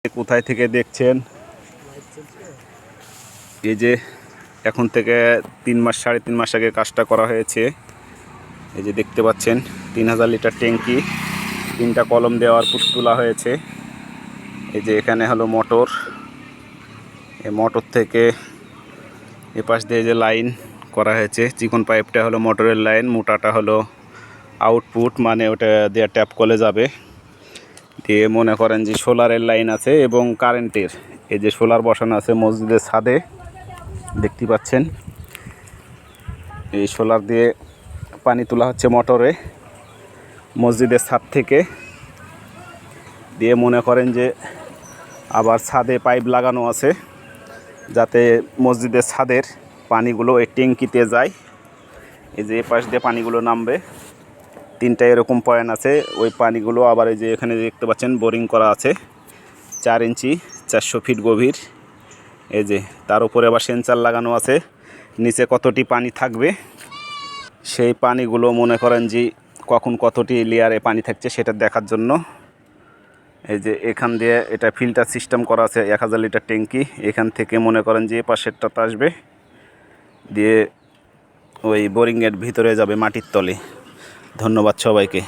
কোথায় থেকে দেখছেন? এই যে এখন থেকে 3 মাস 3.5 মাস আগে কাজটা করা হয়েছে। এই যে দেখতে পাচ্ছেন 3000 লিটার ট্যাঙ্কি, 3টা কলম দেওয়ার পুশ তোলা হয়েছে। এই যে এখানে হলো মোটর, এই মোটর থেকে এপাশ দিয়ে যে লাইন করা হয়েছে, চিকন পাইপটা হলো মোটরের লাইন, মোটাটা হলো আউটপুট, মানে ওটা দিয়ে ট্যাপ কলে যাবে। দিয়ে মনে করেন যে সোলারের লাইন আছে এবং কারেন্টের, এই যে সোলার বসানো আছে মসজিদের ছাদে দেখতে পাচ্ছেন। এই সোলার দিয়ে পানি তোলা হচ্ছে মোটরে মসজিদের ছাদ থেকে। দিয়ে মনে করেন যে আবার ছাদে পাইপ লাগানো আছে যাতে মসজিদের ছাদের পানিগুলো এই ট্যাঙ্কিতে যায়। এই যে এপাশ দিয়ে পানিগুলো নামবে, 3টা এরকম পয়েন্ট আছে। ওই পানিগুলো আবার এই যে এখানে দেখতে পাচ্ছেন বোরিং করা আছে 4 ইঞ্চি 400 ফিট গভীর। এই যে তার উপরে আবার সেন্সার লাগানো আছে, নিচে কতটি পানি থাকবে সেই পানিগুলো মনে করেন যে কখন কতটি লেয়ারে পানি থাকছে সেটা দেখার জন্য। এই যে এখান দিয়ে এটা ফিল্টার সিস্টেম করা আছে 1000 লিটার ট্যাঙ্কি। এখান থেকে মনে করেন যে পাশেরটাতে আসবে, দিয়ে ওই বোরিংয়ের ভিতরে যাবে মাটির তলে। ধন্যবাদ সবাইকে।